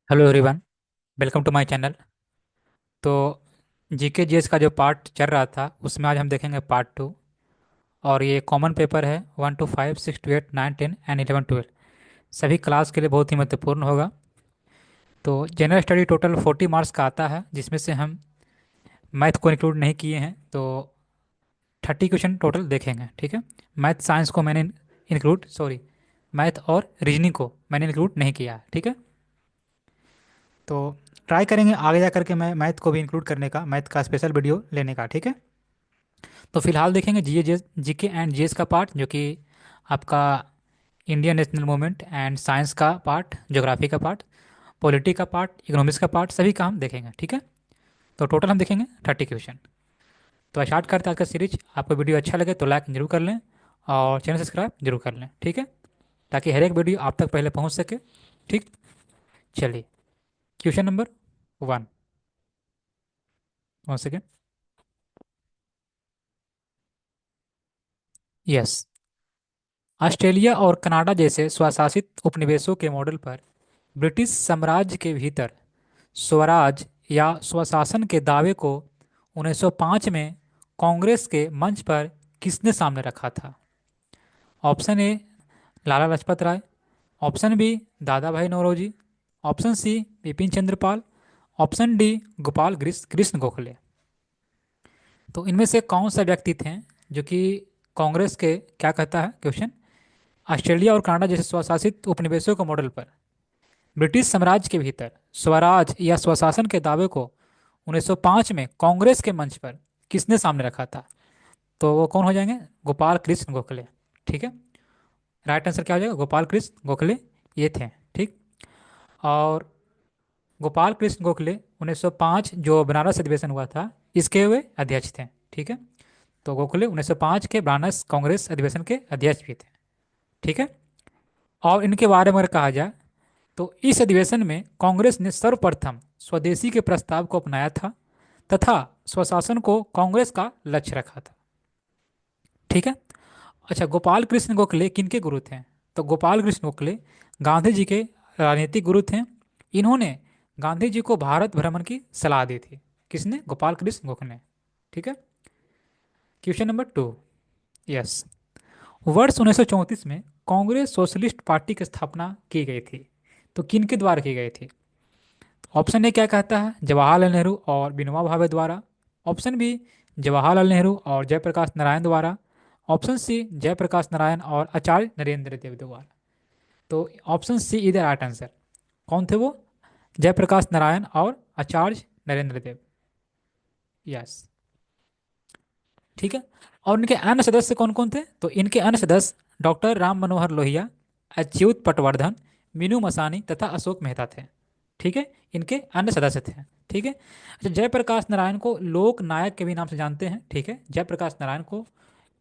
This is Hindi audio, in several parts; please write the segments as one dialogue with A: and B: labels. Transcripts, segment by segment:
A: Hello everyone. Welcome to my channel. तो जीके जीएस का जो पार्ट चल रहा था उसमें आज हम देखेंगे पार्ट 2। और ये कॉमन पेपर है 1 to 5 6 to 8 9 10 एंड 11 12। सभी क्लास के लिए बहुत ही महत्वपूर्ण होगा। तो जनरल स्टडी टोटल 40 मार्क्स का आता है, जिसमें से हम मैथ को इंक्लूड नहीं किए हैं। तो 30 क्वेश्चन टोटल देखेंगे, ठीक है। मैथ साइंस को मैंने इंक्लूड सॉरी मैथ और रीजनिंग को मैंने इंक्लूड नहीं किया है, ठीक है। तो ट्राई करेंगे आगे जा करके मैं मैथ को भी इंक्लूड करने का, मैथ का स्पेशल वीडियो लेने का, ठीक है। तो फिलहाल देखेंगे जीके एंड जीएस का पार्ट, जो कि आपका Indian national movement and science का पार्ट, ज्योग्राफी का पार्ट, पॉलिटी का पार्ट, इकोनॉमिक्स का पार्ट, सभी का हम देखेंगे, ठीक है। तो टोटल हम देखेंगे 30 क्वेश्चन। तो स्टार्ट करते हैं आज का सीरीज। आपको वीडियो अच्छा लगे तो लाइक जरूर कर लें और चैनल सब्सक्राइब जरूर कर लें, ठीक है, ताकि हर एक वीडियो आप तक पहले पहुंच सके, ठीक। चलिए, question number 1। One second. Yes. Australia और कनाडा जैसे स्वशासित उपनिवेशों के मॉडल पर ब्रिटिश साम्राज्य के भीतर स्वराज या स्वशासन के दावे को 1905 में कांग्रेस के मंच पर किसने सामने रखा था? Option A Lala Lajpat Rai, option B Dadabhai Naoroji, option C Bipin Chandrapal, option D Gopal Krishna Gokhale. तो इनमें से कौन सा व्यक्ति थे जो कि कांग्रेस के, क्या कहता है क्वेश्चन, ऑस्ट्रेलिया और कनाडा जैसे स्वशासित उपनिवेशों के मॉडल पर ब्रिटिश साम्राज्य के भीतर स्वराज या स्वशासन के दावे को 1905 में कांग्रेस के मंच पर किसने सामने रखा था? तो वो कौन हो जाएंगे? गोपाल कृष्ण गोखले, ठीक है। राइट आंसर क्या हो जाएगा? गोपाल कृष्ण गोखले ये थे, ठीक। और गोपाल कृष्ण गोखले 1905 जो बनारस अधिवेशन हुआ था, इसके वे अध्यक्ष थे, ठीक है। तो गोखले 1905 के बनारस कांग्रेस अधिवेशन के अध्यक्ष भी थे, ठीक है। और इनके बारे में अगर कहा जाए तो इस अधिवेशन में कांग्रेस ने सर्वप्रथम स्वदेशी के प्रस्ताव को अपनाया था तथा स्वशासन को कांग्रेस का लक्ष्य रखा था, ठीक है। अच्छा, गोपाल कृष्ण गोखले किनके गुरु थे? तो गोपाल कृष्ण गोखले गांधी जी के राजनीतिक गुरु थे। इन्होंने गांधी जी को भारत भ्रमण की सलाह दी थी। किसने? गोपाल कृष्ण गोखले, ठीक है। Question number 2। यस। वर्ष 1934 में कांग्रेस सोशलिस्ट पार्टी की स्थापना की गई थी। तो किन के द्वारा की गई थी? ऑप्शन ए क्या कहता है? जवाहरलाल नेहरू और विनोबा भावे द्वारा। ऑप्शन बी जवाहरलाल नेहरू और जयप्रकाश नारायण द्वारा। ऑप्शन सी जयप्रकाश नारायण और आचार्य नरेंद्र देव द्वारा। तो option C is the right answer. कौन थे वो? जयप्रकाश नारायण और आचार्य नरेंद्र देव। यस, ठीक है। और इनके अन्य सदस्य कौन कौन थे? तो इनके अन्य सदस्य डॉक्टर राम मनोहर लोहिया, अच्युत पटवर्धन, मीनू मसानी तथा अशोक मेहता थे, ठीक है। इनके अन्य सदस्य थे, ठीक है। अच्छा, जयप्रकाश नारायण को लोक नायक के भी नाम से जानते हैं, ठीक है। जयप्रकाश नारायण को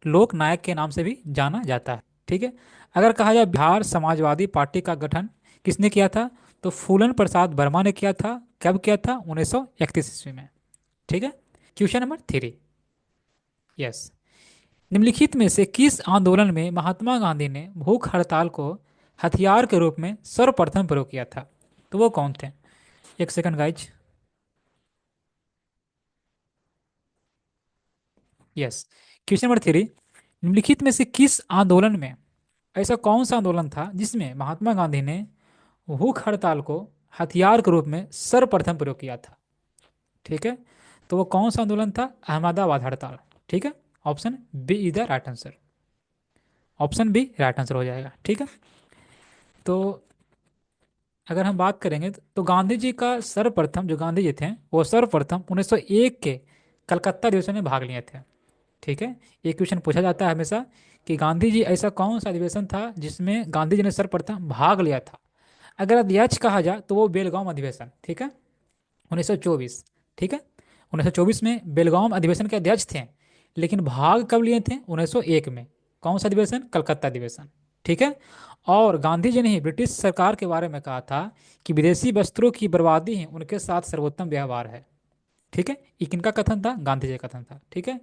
A: लोक नायक के नाम से भी जाना जाता है, ठीक है। अगर कहा जाए बिहार समाजवादी पार्टी का गठन किसने किया था? तो फूलन प्रसाद वर्मा ने किया था। कब किया था? 1931 ईस्वी में, ठीक है। Question number 3। यस। निम्नलिखित में से किस आंदोलन में महात्मा गांधी ने भूख हड़ताल को हथियार के रूप में सर्वप्रथम प्रयोग किया था? तो वो कौन थे? एक second guys. Yes. Question number 3। निम्नलिखित में से किस आंदोलन में, ऐसा कौन सा आंदोलन था जिसमें महात्मा गांधी ने भूख हड़ताल को हथियार के रूप में सर्वप्रथम प्रयोग किया था? ठीक है। तो वो कौन सा आंदोलन था? अहमदाबाद हड़ताल, ठीक है। Option B is the right answer. Option B right answer हो जाएगा, ठीक है। तो अगर हम बात करेंगे तो गांधी जी का सर्वप्रथम, जो गांधी जी थे वो सर्वप्रथम 1901 के कलकत्ता अधिवेशन में भाग लिए थे, ठीक है। ये क्वेश्चन पूछा जाता है हमेशा कि गांधी जी ऐसा कौन सा अधिवेशन था जिसमें गांधी जी ने सर्वप्रथम भाग लिया था। अगर अध्यक्ष कहा जाए तो वो बेलगांव अधिवेशन, ठीक है, 1924, ठीक है। 1924 में बेलगांव अधिवेशन के अध्यक्ष थे, लेकिन भाग कब लिए थे? 1901 में। कौन सा अधिवेशन? कलकत्ता अधिवेशन, ठीक है। और गांधी जी ने ही ब्रिटिश सरकार के बारे में कहा था कि विदेशी वस्त्रों की बर्बादी ही उनके साथ सर्वोत्तम व्यवहार है, ठीक है। ये किनका कथन था? गांधी जी का कथन था, ठीक है।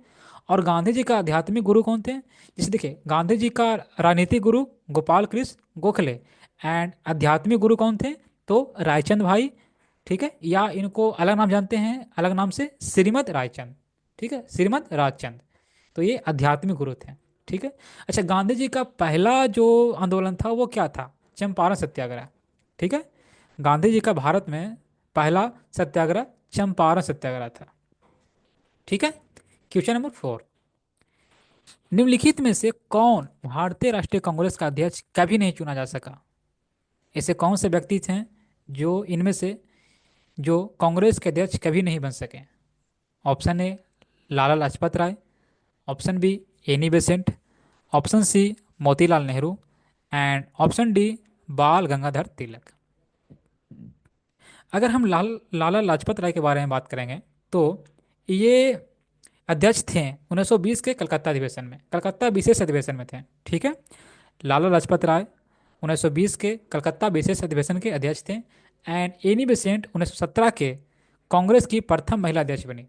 A: और गांधी जी का आध्यात्मिक गुरु कौन थे? जैसे देखिए, गांधी जी का राजनीतिक गुरु गोपाल कृष्ण गोखले एंड आध्यात्मिक गुरु कौन थे? तो रायचंद भाई, ठीक है, या इनको अलग नाम जानते हैं, अलग नाम से श्रीमद रायचंद, ठीक है, श्रीमद राजचंद। तो ये आध्यात्मिक गुरु थे। ठीक है। अच्छा, गांधी जी का पहला जो आंदोलन था वो क्या था? चंपारण सत्याग्रह। ठीक है। गांधी जी का भारत में पहला सत्याग्रह चंपारण सत्याग्रह था। ठीक है। क्वेश्चन नंबर 4, निम्नलिखित में से कौन भारतीय राष्ट्रीय कांग्रेस का अध्यक्ष कभी नहीं चुना जा सका? ऐसे कौन से व्यक्ति थे जो इनमें से जो कांग्रेस के अध्यक्ष कभी नहीं बन सके? Option A Lala Lajpat Rai, option B Annie Besant, option C Motilal Nehru, and option D Bal Gangadhar तिलक। अगर हम लाला लाजपत राय के बारे में बात करेंगे तो ये अध्यक्ष थे 1920 के कलकत्ता अधिवेशन में, कलकत्ता विशेष अधिवेशन में थे। ठीक है। लाला लाजपत राय 1920 के कलकत्ता विशेष अधिवेशन के अध्यक्ष थे। एंड एनी बेसेंट 1917 के कांग्रेस की प्रथम महिला अध्यक्ष बनी।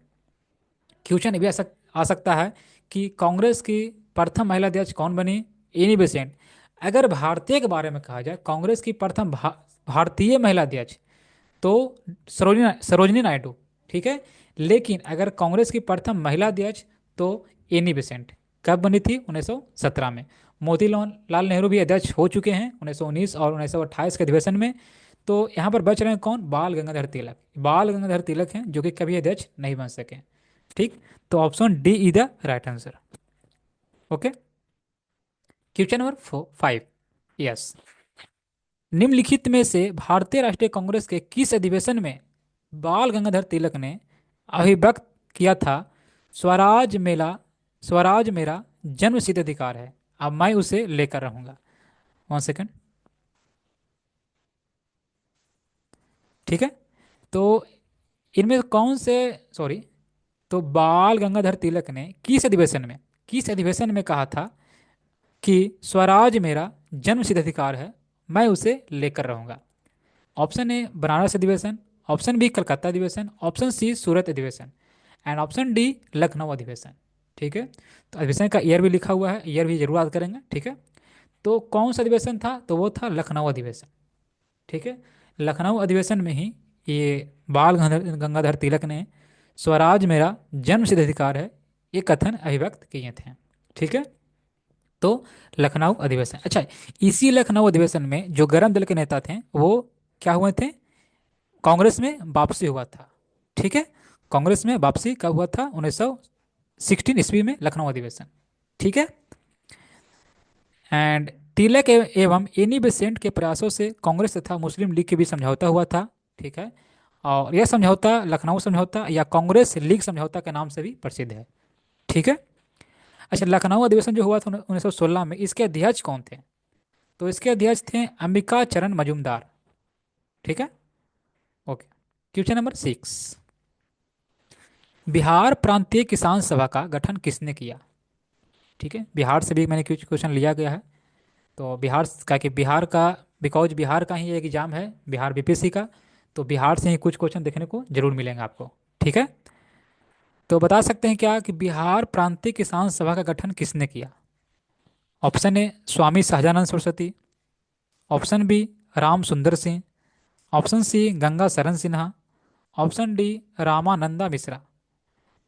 A: क्वेश्चन भी आ सकता है कि कांग्रेस की प्रथम महिला अध्यक्ष कौन बनी? Annie Besant. अगर भारतीय के बारे में कहा जाए, कांग्रेस की प्रथम भारतीय महिला अध्यक्ष तो सरोजिनी नायडू। ठीक है। लेकिन अगर कांग्रेस की प्रथम महिला अध्यक्ष तो एनी बेसेंट। कब बनी थी? 1917 में। मोतीलाल लाल नेहरू भी अध्यक्ष हो चुके हैं 1919 और 1928 के अधिवेशन में। तो यहाँ पर बच रहे हैं कौन? बाल गंगाधर तिलक। बाल गंगाधर तिलक हैं जो कि कभी अध्यक्ष नहीं बन सके। ठीक। तो option D is the right answer. Okay. Question number 5, yes, निम्नलिखित में से भारतीय राष्ट्रीय कांग्रेस के किस अधिवेशन में बाल गंगाधर तिलक ने अभिव्यक्त किया था, स्वराज मेला, स्वराज मेरा जन्मसिद्ध अधिकार है, अब मैं उसे लेकर रहूंगा? 1 सेकंड। ठीक है। तो इनमें कौन से, सॉरी, तो बाल गंगाधर तिलक ने किस अधिवेशन में कहा था कि स्वराज मेरा जन्मसिद्ध अधिकार है, मैं उसे लेकर रहूंगा? ऑप्शन ए बनारस अधिवेशन, ऑप्शन बी कलकत्ता अधिवेशन, ऑप्शन सी सूरत अधिवेशन, एंड ऑप्शन डी लखनऊ अधिवेशन। ठीक है। तो अधिवेशन का ईयर भी लिखा हुआ है, ईयर भी जरूर याद करेंगे। ठीक है। तो कौन सा अधिवेशन था? तो वो था लखनऊ अधिवेशन। ठीक है। लखनऊ अधिवेशन में ही ये बाल गंगाधर गंगाधर तिलक ने स्वराज मेरा जन्मसिद्ध अधिकार है ये कथन अभिव्यक्त किए थे। ठीक है। तो लखनऊ अधिवेशन। अच्छा, इसी लखनऊ अधिवेशन में जो गरम दल के नेता थे वो क्या हुए थे? कांग्रेस में वापसी हुआ था। ठीक है। कांग्रेस में वापसी कब हुआ था? 1916 ईस्वी में लखनऊ अधिवेशन। ठीक है। एंड तिलक एवं एनी बेसेंट के प्रयासों से कांग्रेस तथा मुस्लिम लीग के बीच समझौता हुआ था। ठीक है। और यह समझौता लखनऊ समझौता या कांग्रेस लीग समझौता के नाम से भी प्रसिद्ध है। ठीक है। अच्छा, लखनऊ अधिवेशन जो हुआ था 1916 में, इसके अध्यक्ष कौन थे? तो इसके अध्यक्ष थे अंबिका चरण मजूमदार। ठीक है। ओके। क्वेश्चन नंबर 6, बिहार प्रांतीय किसान सभा का गठन किसने किया? ठीक है। बिहार से भी मैंने कुछ क्वेश्चन लिया गया है। तो बिहार का, कि बिहार का, बिकॉज बिहार का ही एक एग्जाम है बिहार बीपीएससी का, तो बिहार से ही कुछ क्वेश्चन देखने को जरूर मिलेंगे आपको। ठीक है। तो बता सकते हैं क्या कि बिहार प्रांतीय किसान सभा का गठन किसने किया? Option A Swami Sahajanand Saraswati, option B Ram Sundar Singh, option C Ganga Sharan Sinha, option D Ramananda Mishra.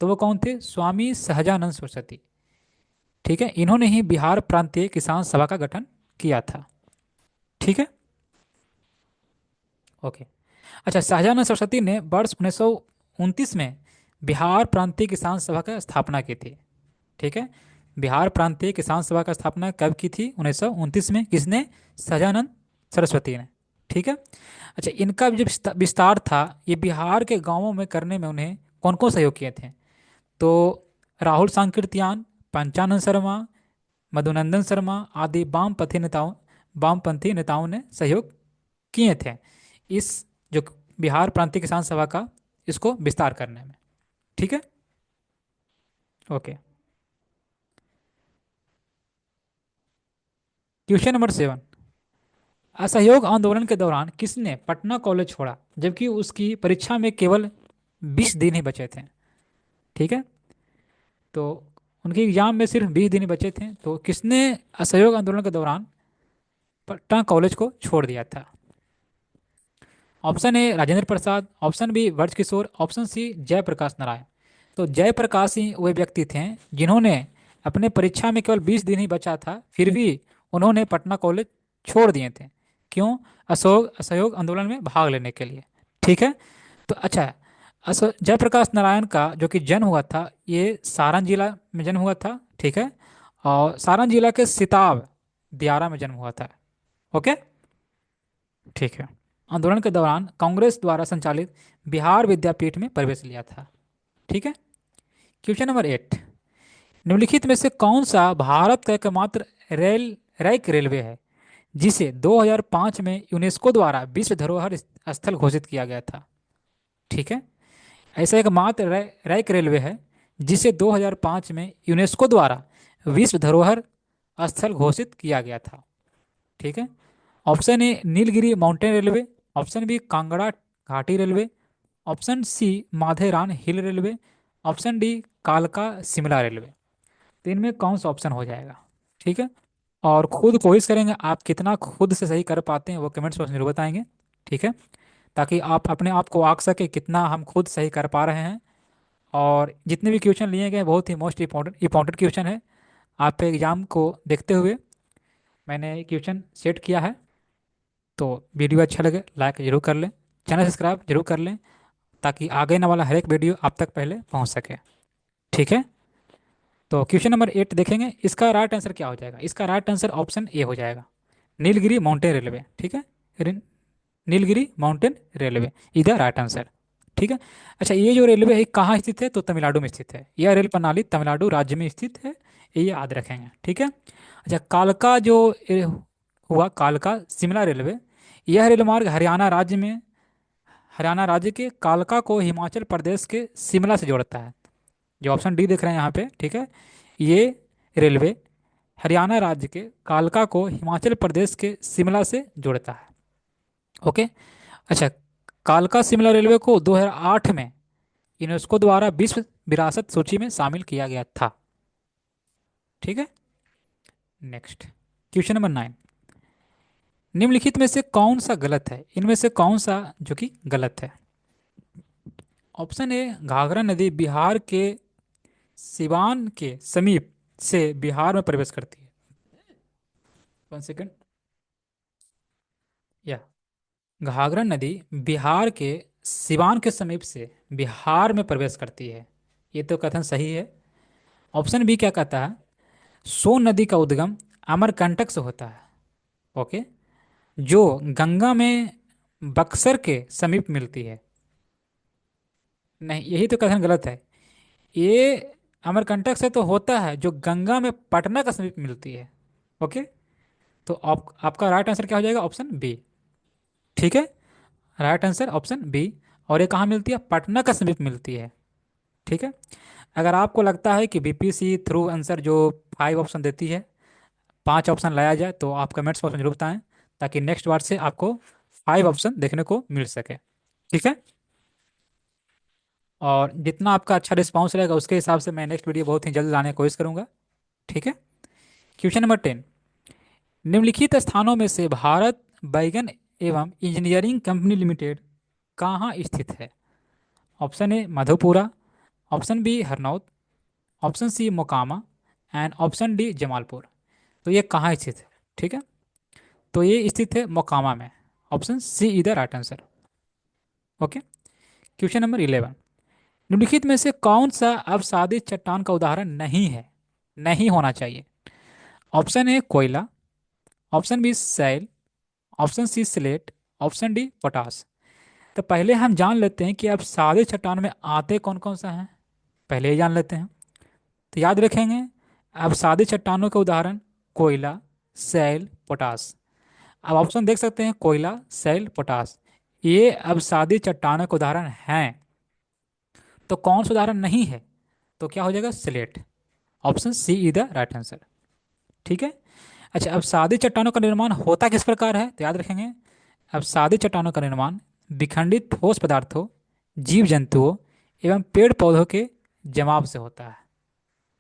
A: तो वो कौन थे? स्वामी सहजानंद सरस्वती। ठीक है। इन्होंने ही बिहार प्रांतीय किसान सभा का गठन किया था। ठीक है। ओके। अच्छा, शाहजानंद सरस्वती ने वर्ष 1929 में बिहार प्रांतीय किसान सभा का स्थापना की थी। ठीक है। बिहार प्रांतीय किसान सभा का स्थापना कब की थी? 1929 में। किसने? शाहजानंद सरस्वती ने। ठीक है। अच्छा, इनका जो विस्तार था ये बिहार के गांवों में करने में उन्हें कौन कौन सहयोग किए थे? तो राहुल सांकृत्यान, पंचानंद शर्मा, मधुनंदन शर्मा आदि वामपंथी नेताओं ने सहयोग किए थे इस जो बिहार प्रांतीय किसान सभा का, इसको विस्तार करने में। ठीक है। ओके। क्वेश्चन नंबर 7, असहयोग आंदोलन के दौरान किसने पटना कॉलेज छोड़ा जबकि उसकी परीक्षा में केवल 20 दिन ही बचे थे? ठीक है। तो उनके एग्जाम में सिर्फ 20 दिन ही बचे थे, तो किसने असहयोग आंदोलन के दौरान पटना कॉलेज को छोड़ दिया था? Option A Rajendra Prasad, option B Braj Kishore, option C Jayaprakash Narayan. तो जयप्रकाश ही वे व्यक्ति थे जिन्होंने अपने परीक्षा में केवल 20 दिन ही बचा था, फिर भी उन्होंने पटना कॉलेज छोड़ दिए थे। क्यों? असहयोग आंदोलन में भाग लेने के लिए। ठीक है। तो अच्छा, जयप्रकाश नारायण का जो कि जन्म हुआ था, ये सारण जिला में जन्म हुआ था। ठीक है। और सारण जिला के सिताब दियारा में जन्म हुआ था। ओके। ठीक है। आंदोलन के दौरान कांग्रेस द्वारा संचालित बिहार विद्यापीठ में प्रवेश लिया था। ठीक है। क्वेश्चन नंबर 8, निम्नलिखित में से कौन सा भारत का एकमात्र रैक रेलवे है जिसे 2005 में यूनेस्को द्वारा विश्व धरोहर स्थल घोषित किया गया था? ठीक है। ऐसा एकमात्र रैक रेलवे है जिसे 2005 में यूनेस्को द्वारा विश्व धरोहर स्थल घोषित किया गया था। ठीक है। Option A Nilgiri mountain railway, option B Kangra घाटी railway, option C Matheran hill railway, option D कालका शिमला रेलवे। तो इनमें कौन सा ऑप्शन हो जाएगा? ठीक है। और खुद कोशिश करेंगे, आप कितना खुद से सही कर पाते हैं वो कमेंट्स में जरूर बताएंगे। ठीक है। ताकि आप अपने आप को आंक सके कितना हम खुद सही कर पा रहे हैं। और जितने भी क्वेश्चन लिए गए बहुत ही मोस्ट इंपॉर्टेंट इंपॉर्टेंट क्वेश्चन है। आप एग्जाम को देखते हुए मैंने क्वेश्चन सेट किया है। तो वीडियो अच्छा लगे लाइक जरूर कर लें, चैनल सब्सक्राइब जरूर कर लें, ताकि आगे आने वाला हर एक वीडियो आप तक पहले पहुंच सके। ठीक है। तो क्वेश्चन नंबर 8 देखेंगे, इसका राइट आंसर क्या हो जाएगा? इसका राइट आंसर ऑप्शन ए हो जाएगा, नीलगिरी माउंटेन रेलवे। ठीक है। Nilgiri mountain railway is the right answer. ठीक है। अच्छा, ये जो रेलवे है कहाँ स्थित है? तो तमिलनाडु में स्थित है। यह रेल प्रणाली तमिलनाडु राज्य में स्थित है, ये याद रखेंगे। ठीक है। अच्छा, कालका जो हुआ कालका शिमला रेलवे, यह रेल मार्ग हरियाणा राज्य के कालका को हिमाचल प्रदेश के शिमला से जोड़ता है। जो ऑप्शन डी देख रहे हैं यहाँ पे, ठीक है, ये रेलवे हरियाणा राज्य के कालका को हिमाचल प्रदेश के शिमला से जोड़ता है। ओके। अच्छा, कालका शिमला रेलवे को 2008 में यूनेस्को द्वारा विश्व विरासत सूची में शामिल किया गया था। ठीक है। नेक्स्ट, क्वेश्चन नंबर 9, निम्नलिखित में से कौन सा गलत है? इनमें से कौन सा जो कि गलत है? ऑप्शन ए घाघरा नदी बिहार के सिवान के समीप से बिहार में प्रवेश करती है। 1 सेकेंड। या घाघरा नदी बिहार के सिवान के समीप से बिहार में प्रवेश करती है, ये तो कथन सही है। ऑप्शन बी क्या कहता है? सोन नदी का उद्गम अमरकंटक से होता है। ओके। जो गंगा में बक्सर के समीप मिलती है। नहीं, यही तो कथन गलत है। ये अमरकंटक से तो होता है, जो गंगा में पटना का समीप मिलती है। ओके। तो आपका राइट आंसर क्या हो जाएगा? Option B. ठीक है। Right answer option B. और ये कहाँ मिलती है? पटना का समीप मिलती है। ठीक है। अगर आपको लगता है कि बीपीसी थ्रू आंसर जो 5 ऑप्शन देती है, 5 ऑप्शन लाया जाए, तो आप कमेंट्स बॉक्स में जरूर बताएं, ताकि नेक्स्ट बार से आपको 5 ऑप्शन देखने को मिल सके। ठीक है। और जितना आपका अच्छा रिस्पांस रहेगा उसके हिसाब से मैं नेक्स्ट वीडियो बहुत ही जल्द लाने की कोशिश करूंगा। ठीक है। क्वेश्चन नंबर 10, निम्नलिखित स्थानों में से भारत बैगन एवं इंजीनियरिंग कंपनी लिमिटेड कहाँ स्थित है? Option A Madhepura, option B Harnaut, option C Mokama and option D Jamalpur. तो ये कहाँ स्थित है? ठीक है। तो ये स्थित है मोकामा में। Option C is the right answer. Okay. Question number 11, निम्नलिखित में से कौन सा अवसादित चट्टान का उदाहरण नहीं है, नहीं होना चाहिए? ऑप्शन ए कोयला, ऑप्शन बी सैल, option C slate, option D potash. तो पहले हम जान लेते हैं कि अवसादित चट्टान में आते कौन कौन सा हैं, पहले ही जान लेते हैं। तो याद रखेंगे, अवसादित चट्टानों के उदाहरण कोयला, सैल, पोटास। अब ऑप्शन देख सकते हैं, कोयला, सैल, पोटास, ये अवसादित चट्टानों के उदाहरण हैं। तो कौन सा उदाहरण नहीं है? तो क्या हो जाएगा? Slate. Option C is the right answer. ठीक है। अच्छा, अवसादी चट्टानों का निर्माण होता किस प्रकार है? तो याद रखेंगे, अवसादी चट्टानों का निर्माण विखंडित ठोस पदार्थों, जीव जंतुओं एवं पेड़ पौधों के जमाव से होता है।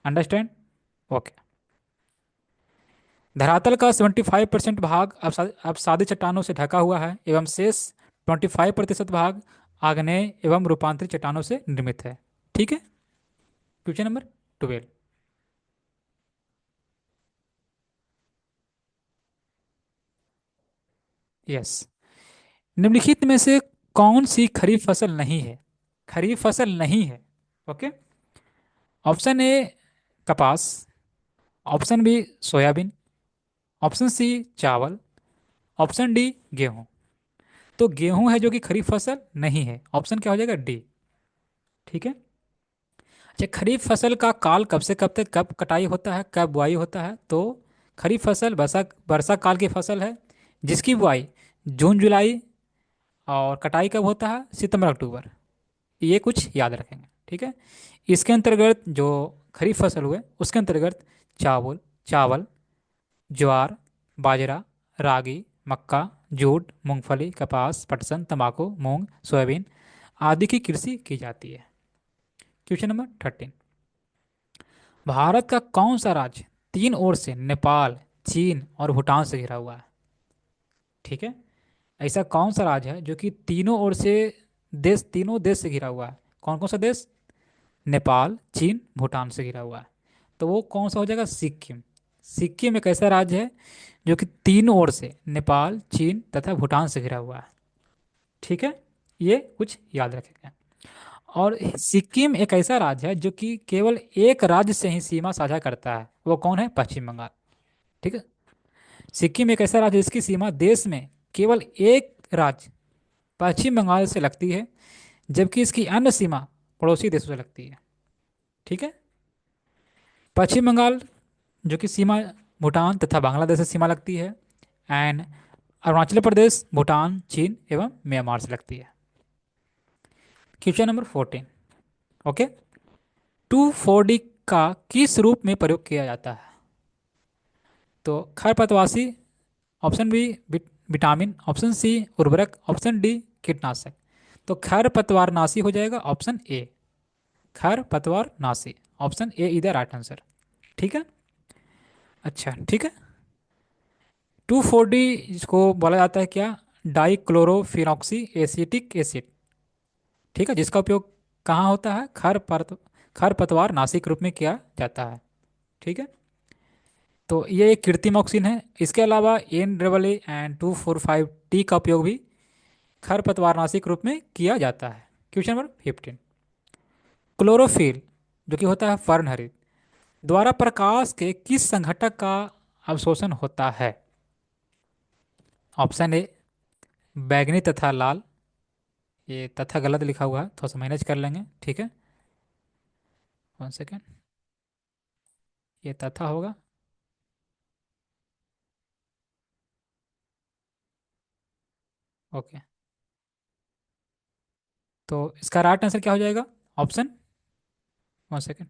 A: अंडरस्टैंड? ओके। धरातल का 75% भाग अवसादी चट्टानों से ढका हुआ है एवं शेष 25% भाग आग्नेय एवं रूपांतरित चट्टानों से निर्मित है। ठीक है। Question number 12। यस। निम्नलिखित में से कौन सी खरीफ फसल नहीं है? खरीफ फसल नहीं है। ओके। ऑप्शन ए कपास, option B soybean, option C चावल, ऑप्शन डी गेहूं। तो गेहूं है जो कि खरीफ फसल नहीं है, ऑप्शन क्या हो जाएगा? डी। ठीक है। अच्छा, खरीफ फसल का काल कब से कब तक, कब कटाई होता है, कब बुआई होता है? तो खरीफ फसल वर्षा वर्षा काल की फसल है, जिसकी बुआई जून जुलाई, और कटाई कब होता है? सितंबर अक्टूबर। ये कुछ याद रखेंगे। ठीक है। इसके अंतर्गत जो खरीफ फसल हुए उसके अंतर्गत चावल चावल, ज्वार, बाजरा, रागी, मक्का, जूट, मूंगफली, कपास, पटसन, तंबाकू, मूंग, सोयाबीन आदि की कृषि की जाती है। Question number 13। भारत का कौन सा राज्य तीन ओर से नेपाल, चीन और भूटान से घिरा हुआ है? ठीक है। ऐसा कौन सा राज्य है जो कि तीनों ओर से, देश, तीनों देश से घिरा हुआ है? कौन कौन सा देश? नेपाल, चीन, भूटान से घिरा हुआ है। तो वो कौन सा हो जाएगा? सिक्किम। सिक्किम एक ऐसा राज्य है जो कि तीनों ओर से नेपाल, चीन तथा भूटान से घिरा हुआ है। ठीक है। ये कुछ याद रखेंगे। और सिक्किम एक ऐसा राज्य है जो कि केवल एक राज्य से ही सीमा साझा करता है, वो कौन है? पश्चिम बंगाल। ठीक है। सिक्किम एक ऐसा राज्य है जिसकी सीमा देश में केवल एक राज्य पश्चिम बंगाल से लगती है, जबकि इसकी अन्य सीमा पड़ोसी देशों से लगती है। ठीक है। पश्चिम बंगाल जो कि सीमा भूटान तथा बांग्लादेश से सीमा लगती है, एंड अरुणाचल प्रदेश भूटान, चीन एवं म्यांमार से लगती है। Question number 14। ओके। 2,4-D का किस रूप में प्रयोग किया जाता है? तो खरपतवासी, option B vitamin, option C उर्वरक, ऑप्शन डी कीटनाशक। तो खरपतवारनाशी हो जाएगा ऑप्शन ए। खरपतवारनाशी, option A is the right answer. ठीक है। अच्छा, ठीक है। 2,4-D इसको बोला जाता है क्या? Dichlorophenoxy acetic acid. ठीक है, जिसका उपयोग कहाँ होता है? खरपतवार नाशी के रूप में किया जाता है। ठीक है। तो ये एक कृत्रिम ऑक्सीजन है। इसके अलावा N AA एंड 2,4,5-T का उपयोग भी खरपतवारनाशी के रूप में किया जाता है। Question number 15। क्लोरोफिल जो कि होता है फर्नहरित द्वारा प्रकाश के किस संघटक का अवशोषण होता है? ऑप्शन ए बैगनी तथा लाल। ये तथा गलत लिखा हुआ है, थोड़ा सा मैनेज कर लेंगे। ठीक है। 1 सेकेंड। ये तथा होगा। ओके। तो इसका राइट आंसर क्या हो जाएगा? Option, 1 second.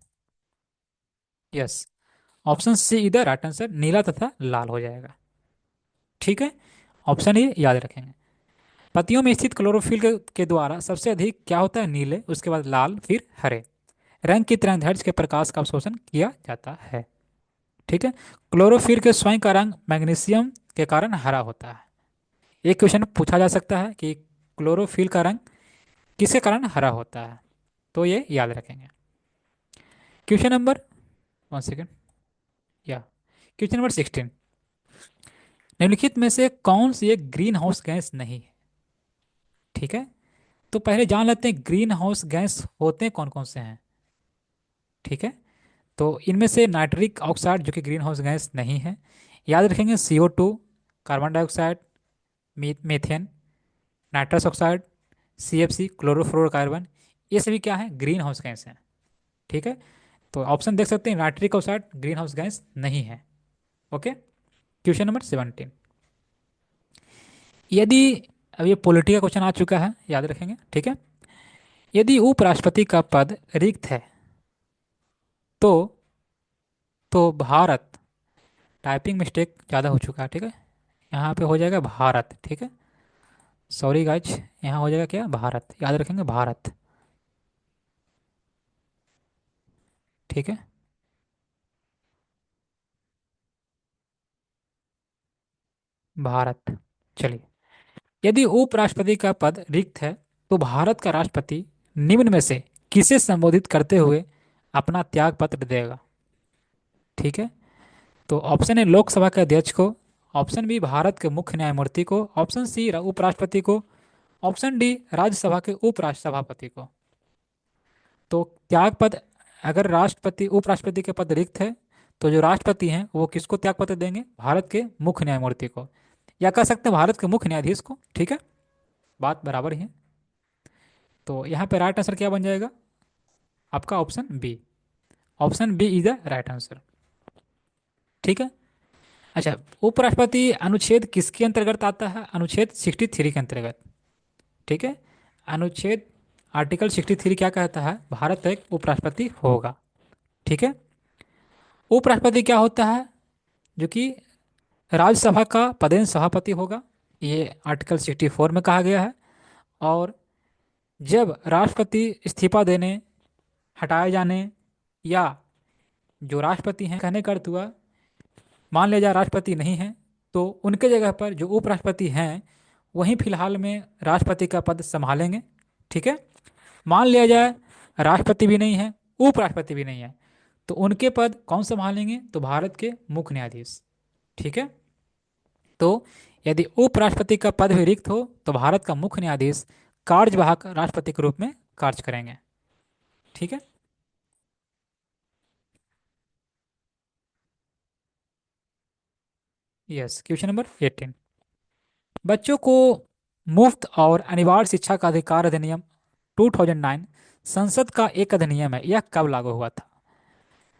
A: Yes, option C इधर राइट आंसर, नीला तथा लाल हो जाएगा। ठीक है। ऑप्शन ये याद रखेंगे। पत्तियों में स्थित क्लोरोफिल के द्वारा सबसे अधिक क्या होता है? नीले, उसके बाद लाल, फिर हरे रंग की तरंगदैर्घ्य के प्रकाश का अवशोषण किया जाता है। ठीक है। क्लोरोफिल के स्वयं का रंग मैग्नीशियम के कारण हरा होता है। एक क्वेश्चन पूछा जा सकता है कि क्लोरोफिल का रंग किसके कारण हरा होता है? तो ये याद रखेंगे। क्वेश्चन नंबर, 1 सेकेंड, या क्वेश्चन नंबर 16। निम्नलिखित में से कौन सी एक ग्रीन हाउस गैस नहीं है? ठीक है। तो पहले जान लेते हैं ग्रीन हाउस गैस होते हैं कौन कौन से हैं। ठीक है। तो इनमें से नाइट्रिक ऑक्साइड जो कि ग्रीन हाउस गैस नहीं है, याद रखेंगे CO2, carbon dioxide, methane, nitrous oxide, CFC chlorofluorocarbon, ये सभी क्या है? ग्रीन हाउस गैस हैं। ठीक है। तो ऑप्शन देख सकते हैं, nitric oxide green house gas नहीं है। ओके। Question number 17। यदि, अब ये पॉलिटी का क्वेश्चन आ चुका है, याद रखेंगे। ठीक है। यदि उपराष्ट्रपति का पद रिक्त है तो भारत, टाइपिंग मिस्टेक ज़्यादा हो चुका है। ठीक है। यहाँ पे हो जाएगा भारत। ठीक है। सॉरी गाइज, यहाँ हो जाएगा क्या? भारत, याद रखेंगे भारत। ठीक है। भारत। चलिए, यदि उपराष्ट्रपति का पद रिक्त है तो भारत का राष्ट्रपति निम्न में से किसे संबोधित करते हुए अपना त्याग पत्र देगा? ठीक है। तो ऑप्शन ए लोकसभा के अध्यक्ष को, ऑप्शन बी भारत के मुख्य न्यायमूर्ति को, ऑप्शन सी उपराष्ट्रपति को, ऑप्शन डी राज्यसभा के उपराष्ट्रपति को। तो त्याग पद, अगर राष्ट्रपति उपराष्ट्रपति के पद रिक्त है तो जो राष्ट्रपति हैं वो किसको त्याग पत्र देंगे? भारत के मुख्य न्यायमूर्ति को, या कह सकते हैं भारत के मुख्य न्यायाधीश को। ठीक है, बात बराबर ही है। तो यहाँ पे राइट आंसर क्या बन जाएगा? आपका option B. Option B is the right answer. ठीक है। अच्छा, उपराष्ट्रपति अनुच्छेद किसके अंतर्गत आता है? अनुच्छेद 63 के अंतर्गत। ठीक है। अनुच्छेद आर्टिकल 63 क्या कहता है? भारत एक उपराष्ट्रपति होगा। ठीक है। उपराष्ट्रपति क्या होता है? जो कि राज्यसभा का पदेन सभापति होगा, ये आर्टिकल 64 में कहा गया है। और जब राष्ट्रपति इस्तीफा देने, हटाए जाने, या जो राष्ट्रपति हैं कहने का अर्थ हुआ, मान लिया जाए राष्ट्रपति नहीं है तो उनके जगह पर जो उपराष्ट्रपति हैं वहीं फिलहाल में राष्ट्रपति का पद संभालेंगे। ठीक है। मान लिया जाए राष्ट्रपति भी नहीं है, उपराष्ट्रपति भी नहीं है, तो उनके पद कौन संभालेंगे? तो भारत के मुख्य न्यायाधीश। ठीक है। तो यदि उपराष्ट्रपति का पद भी रिक्त हो तो भारत का मुख्य न्यायाधीश कार्यवाहक राष्ट्रपति के रूप में कार्य करेंगे। ठीक है। Yes, question number 18। बच्चों को मुफ्त और अनिवार्य शिक्षा का अधिकार अधिनियम 2009 संसद का एक अधिनियम है, यह कब लागू हुआ था?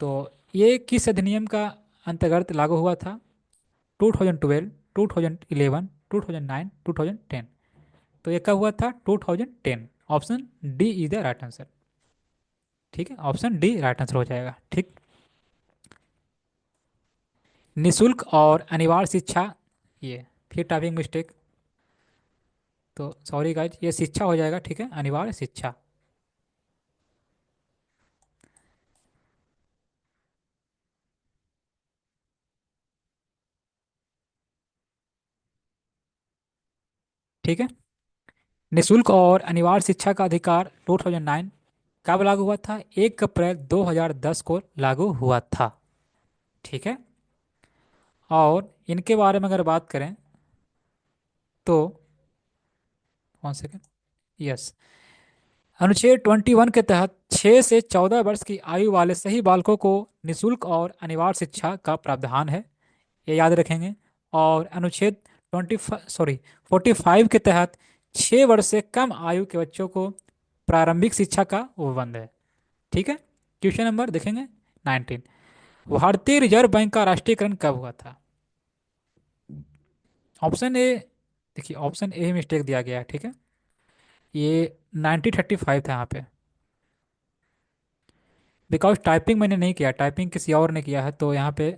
A: तो ये किस अधिनियम का अंतर्गत लागू हुआ था? 2012, 2011, 2009, 2010। तो ये कब हुआ था? 2010। Option D is the right answer. ठीक है, ऑप्शन डी राइट आंसर हो जाएगा। ठीक। निशुल्क और अनिवार्य शिक्षा, ये फिर टाइपिंग मिस्टेक, तो सॉरी गाइज, ये शिक्षा हो जाएगा। ठीक है, अनिवार्य शिक्षा। ठीक है। निशुल्क और अनिवार्य शिक्षा का अधिकार 2009 कब लागू हुआ था? 1 अप्रैल 2010 को लागू हुआ था। ठीक है। और इनके बारे में अगर बात करें तो 1 सेकेंड। यस, अनुच्छेद 21 के तहत 6 से 14 वर्ष की आयु वाले सही बालकों को निशुल्क और अनिवार्य शिक्षा का प्रावधान है, ये याद रखेंगे। और अनुच्छेद 45 के तहत 6 वर्ष से कम आयु के बच्चों को प्रारंभिक शिक्षा का उपबंध है। ठीक है। क्वेश्चन नंबर देखेंगे 19। भारतीय रिजर्व बैंक का राष्ट्रीयकरण कब हुआ था? ऑप्शन ए, देखिए ऑप्शन ए मिस्टेक दिया गया है। ठीक है, ये 1935 था यहाँ पे, बिकॉज टाइपिंग मैंने नहीं किया, टाइपिंग किसी और ने किया है, तो यहाँ पे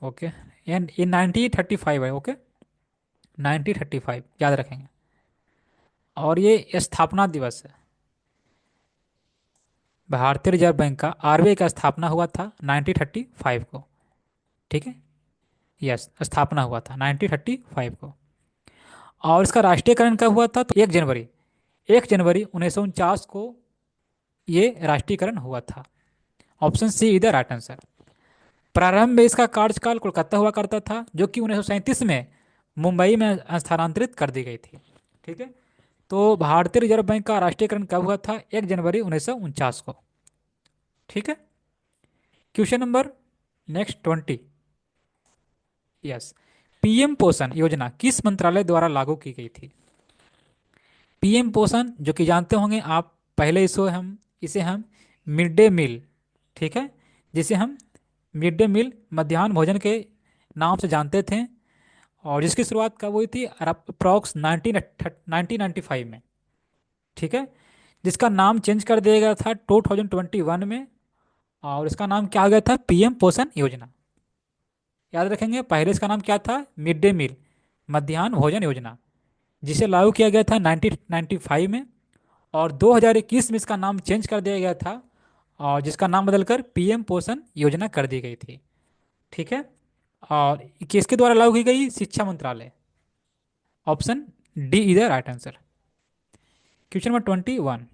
A: ओके। ये 1935 है। ओके, 1935 याद रखेंगे। और ये स्थापना दिवस है। भारतीय रिजर्व बैंक का, आरबीआई का स्थापना हुआ था 1935 को। ठीक है। यस, स्थापना हुआ था 1935 को। और इसका राष्ट्रीयकरण कब हुआ था? तो 1 जनवरी, 1 जनवरी 1949 को ये राष्ट्रीयकरण हुआ था। ऑप्शन सी इधर राइट आंसर। प्रारंभ में इसका कार्यकाल कोलकाता हुआ करता था, जो कि 1937 में मुंबई में स्थानांतरित कर दी गई थी। ठीक है। तो भारतीय रिजर्व बैंक का राष्ट्रीयकरण कब हुआ था? 1 जनवरी 1949 को। ठीक है। Question number next 20। Yes, PM पोषण योजना किस मंत्रालय द्वारा लागू की गई थी? पीएम पोषण, जो कि जानते होंगे आप, पहले इसे हम मिड डे मील, ठीक है, जिसे हम मिड डे मील मध्याह्न भोजन के नाम से जानते थे, और जिसकी शुरुआत कब हुई थी? अप्रॉक्स 1995 में। ठीक है। जिसका नाम चेंज कर दिया गया था 2021 में, और इसका नाम क्या हो गया था? पीएम पोषण योजना। याद रखेंगे, पहले इसका नाम क्या था? मिड डे मील मध्याह्न भोजन योजना, जिसे लागू किया गया था 1995 में। और 2021 में इसका नाम चेंज कर दिया गया था, और जिसका नाम बदलकर पीएम पोषण योजना कर दी गई थी। ठीक है। और किसके द्वारा लागू की गई? शिक्षा मंत्रालय। Option D is the right answer. Question number 21।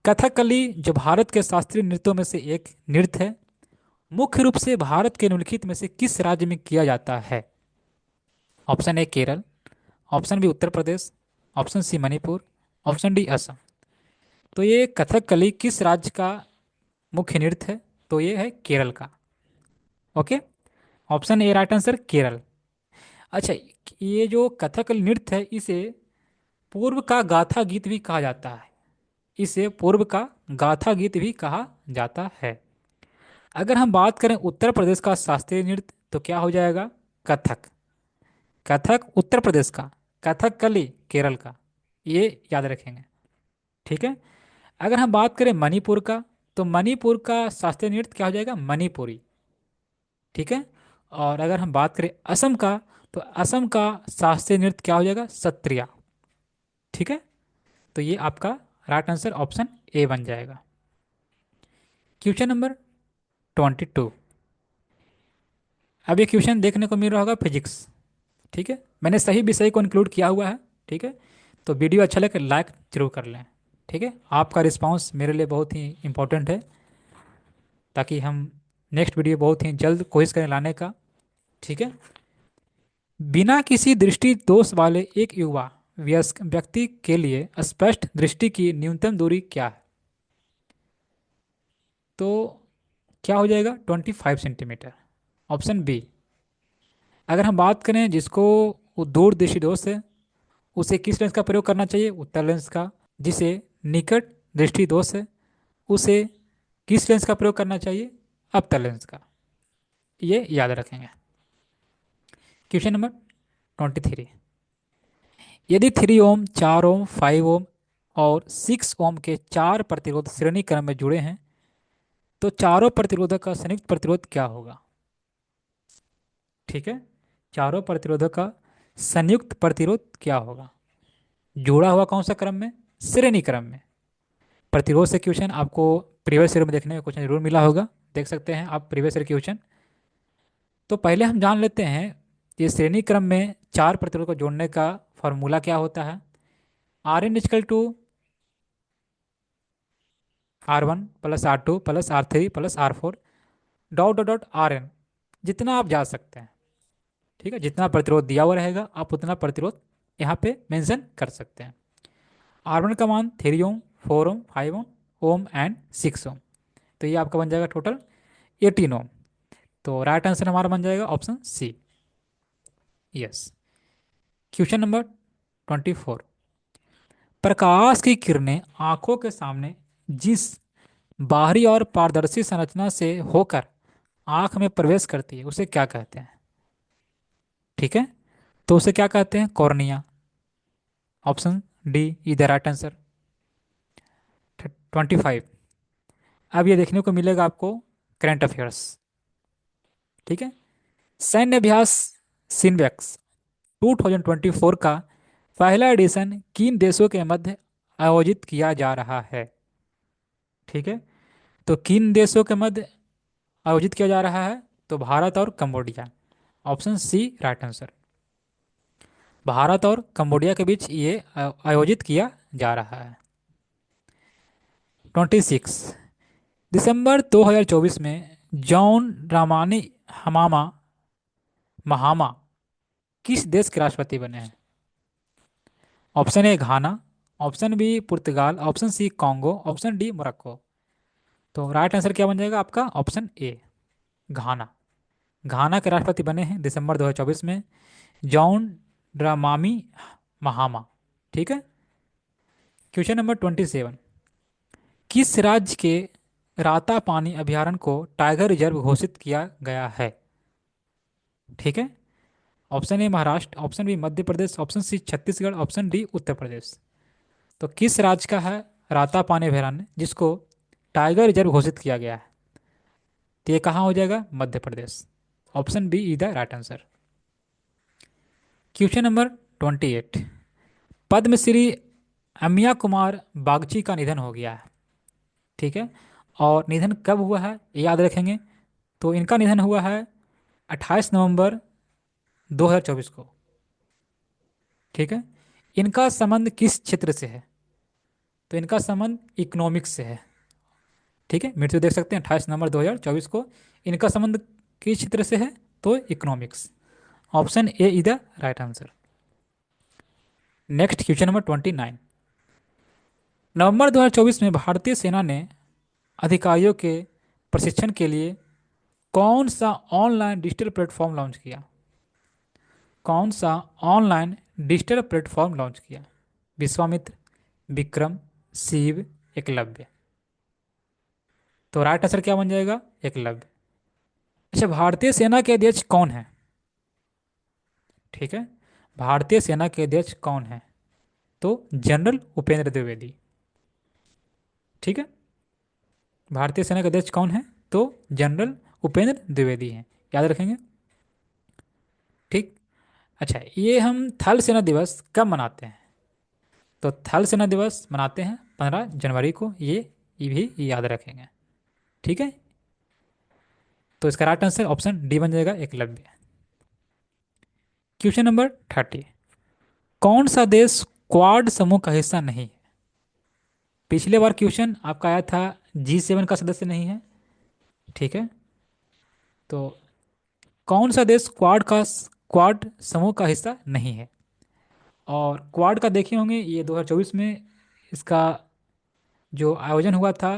A: Kathakali जो भारत के शास्त्रीय नृत्यों में से एक नृत्य है, मुख्य रूप से भारत के निम्नलिखित में से किस राज्य में किया जाता है? Option A Kerala, option B Uttar Pradesh, option C Manipur, option D Assam. तो ये कथकली किस राज्य का मुख्य नृत्य है? तो ये है केरल का। ओके, ऑप्शन ए राइट आंसर केरल। अच्छा, ये जो कथकली नृत्य है इसे पूर्व का गाथा गीत भी कहा जाता है। इसे पूर्व का गाथा गीत भी कहा जाता है। अगर हम बात करें उत्तर प्रदेश का शास्त्रीय नृत्य तो क्या हो जाएगा? कथक। कथक उत्तर प्रदेश का, कथकली केरल का, ये याद रखेंगे। ठीक है। अगर हम बात करें मणिपुर का, तो मणिपुर का शास्त्रीय नृत्य क्या हो जाएगा? मणिपुरी। ठीक है। और अगर हम बात करें असम का, तो असम का शास्त्रीय नृत्य क्या हो जाएगा? सत्रिया। ठीक है। तो ये आपका राइट आंसर ऑप्शन ए बन जाएगा। Question number 22। अब ये क्वेश्चन देखने को मिल रहा होगा फिजिक्स। ठीक है, मैंने सही विषय को इंक्लूड किया हुआ है। ठीक है, तो वीडियो अच्छा लगे लाइक जरूर कर लें। ठीक है, आपका रिस्पांस मेरे लिए बहुत ही इंपॉर्टेंट है, ताकि हम नेक्स्ट वीडियो बहुत ही जल्द कोशिश करें लाने का। ठीक है। बिना किसी दृष्टि दोष वाले एक युवा वयस्क व्यक्ति के लिए स्पष्ट दृष्टि की न्यूनतम दूरी क्या है? तो क्या हो जाएगा? 25 सेंटीमीटर। Option B. अगर हम बात करें जिसको वो दूर दृष्टि दोष है, उसे किस लेंस का प्रयोग करना चाहिए? उत्तर लेंस का। जिसे निकट दृष्टि दोष है, उसे किस लेंस का प्रयोग करना चाहिए? अवतल लेंस का। ये याद रखेंगे। Question number 23। यदि 3 ओम, 4 ओम, 5 ओम और 6 ओम के चार प्रतिरोध श्रेणी क्रम में जुड़े हैं, तो चारों प्रतिरोधक का संयुक्त प्रतिरोध क्या होगा? ठीक है, चारों प्रतिरोधक का संयुक्त प्रतिरोध क्या होगा? जुड़ा हुआ कौन सा क्रम में? श्रेणी क्रम में। प्रतिरोध से क्वेश्चन आपको प्रीवियस ईयर में देखने में क्वेश्चन जरूर मिला होगा, देख सकते हैं आप प्रीवियस ईयर क्वेश्चन। तो पहले हम जान लेते हैं ये श्रेणी क्रम में चार प्रतिरोध को जोड़ने का फॉर्मूला क्या होता है। R n equal to R1 plus R2 plus R3 plus R4 dot dot dot Rn, जितना आप जा सकते हैं। ठीक है, जितना प्रतिरोध दिया हुआ रहेगा आप उतना प्रतिरोध यहाँ पे मेंशन कर सकते हैं। R1 का मान 3 ओम, 4 ओम, 5 ओम, ओम एंड 6 ओम। तो ये आपका बन जाएगा टोटल 18 ओम। तो राइट आंसर हमारा बन जाएगा option C. Yes. Question number 24। प्रकाश की किरणें आंखों के सामने जिस बाहरी और पारदर्शी संरचना से होकर आंख में प्रवेश करती है उसे क्या कहते हैं? ठीक है, तो उसे क्या कहते हैं? Cornea. Option D is the right answer. 25। अब ये देखने को मिलेगा आपको करंट अफेयर्स। ठीक है। सैन्य अभ्यास सिनवेक्स 2024 का पहला एडिशन किन देशों के मध्य आयोजित किया जा रहा है? ठीक है, तो किन देशों के मध्य आयोजित किया जा रहा है? तो भारत और Cambodia. Option C right answer. Bharat और कंबोडिया के बीच ये आयोजित किया जा रहा है। 26। दिसंबर 2024 में जॉन ड्रामानी हमामा महामा किस देश के राष्ट्रपति बने हैं? Option A Ghana, option B Portugal, option C Congo, option D Morocco. तो राइट आंसर क्या बन जाएगा आपका? ऑप्शन ए घाना। घाना के राष्ट्रपति बने हैं दिसंबर 2024 में जॉन ड्रामामी महामा। ठीक है। Question number 27। किस राज्य के रातापानी अभयारण्य को टाइगर रिजर्व घोषित किया गया है? ठीक है, option A Maharashtra, option B Madhya Pradesh, option C Chhattisgarh, option D Uttar Pradesh. तो किस राज्य का है रातापानी अभयारण्य जिसको टाइगर रिजर्व घोषित किया गया है? तो ये कहाँ हो जाएगा? Madhya Pradesh. Option B is the right answer. Question number 28। Padmashri Amiya Kumar Bagchi का निधन हो गया है। ठीक है, और निधन कब हुआ है ये याद रखेंगे। तो इनका निधन हुआ है 28 नवंबर 2024 को। ठीक है। इनका संबंध किस क्षेत्र से है? तो इनका संबंध इकोनॉमिक्स से है। ठीक है, मृत्यु देख सकते हैं 28 नवंबर 2024 को। इनका संबंध किस क्षेत्र से है? तो economics. Option A is the right answer. Next question number 29। नवंबर 2024 में भारतीय सेना ने अधिकारियों के प्रशिक्षण के लिए कौन सा ऑनलाइन डिजिटल प्लेटफॉर्म लॉन्च किया? कौन सा ऑनलाइन डिजिटल प्लेटफॉर्म लॉन्च किया? विश्वामित्र, विक्रम, शिव, एकलव्य। तो राइट आंसर क्या बन जाएगा? एकलव्य। अच्छा, भारतीय सेना के अध्यक्ष कौन है? ठीक है, भारतीय सेना के अध्यक्ष कौन है? तो जनरल उपेंद्र द्विवेदी। ठीक है, भारतीय सेना के अध्यक्ष कौन है? तो जनरल उपेंद्र द्विवेदी हैं। याद रखेंगे। ठीक। अच्छा, ये हम थल सेना दिवस कब मनाते हैं? तो थल सेना दिवस मनाते हैं 15 जनवरी को। ये भी याद रखेंगे। ठीक है, तो इसका राइट आंसर ऑप्शन डी बन जाएगा, एकलव्य। Question number 30। कौन सा देश क्वाड समूह का हिस्सा नहीं है? पिछले बार क्वेश्चन आपका आया था G7 का सदस्य नहीं है। ठीक है, तो कौन सा देश क्वाड समूह का हिस्सा नहीं है? और क्वाड का देखे होंगे, ये 2024 में इसका जो आयोजन हुआ था,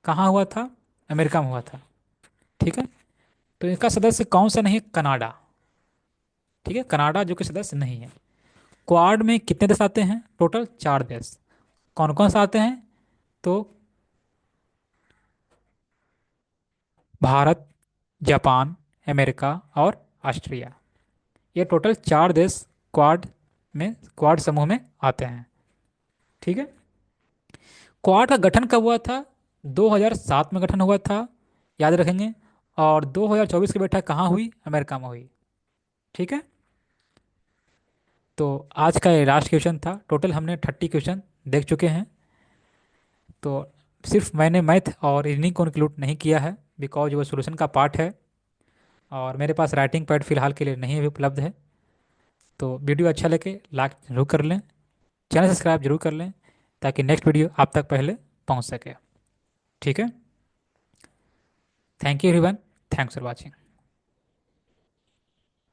A: कहाँ हुआ था? अमेरिका में हुआ था। ठीक है, तो इसका सदस्य कौन सा नहीं है? कनाडा। ठीक है, कनाडा जो कि सदस्य नहीं है। क्वाड में कितने देश आते हैं? टोटल 4 देश। कौन कौन से आते हैं? तो भारत, जापान, अमेरिका और ऑस्ट्रिया। ये टोटल 4 देश क्वाड क्वाड समूह में आते हैं। ठीक है, क्वाड का गठन कब हुआ था? 2007 में गठन हुआ था। याद रखेंगे। और 2024 की बैठक कहाँ हुई? अमेरिका में हुई। ठीक है, तो आज का ये लास्ट क्वेश्चन था। टोटल हमने 30 क्वेश्चन देख चुके हैं। तो सिर्फ मैंने मैथ और रीजनिंग को इंक्लूड नहीं किया है, बिकॉज वो सॉल्यूशन का पार्ट है और मेरे पास राइटिंग पैड फिलहाल के लिए नहीं भी उपलब्ध है। तो वीडियो अच्छा लगे लाइक जरूर कर लें, चैनल सब्सक्राइब जरूर कर लें, ताकि नेक्स्ट वीडियो आप तक पहले पहुंच सके। ठीक है, thank you everyone, thanks for watching.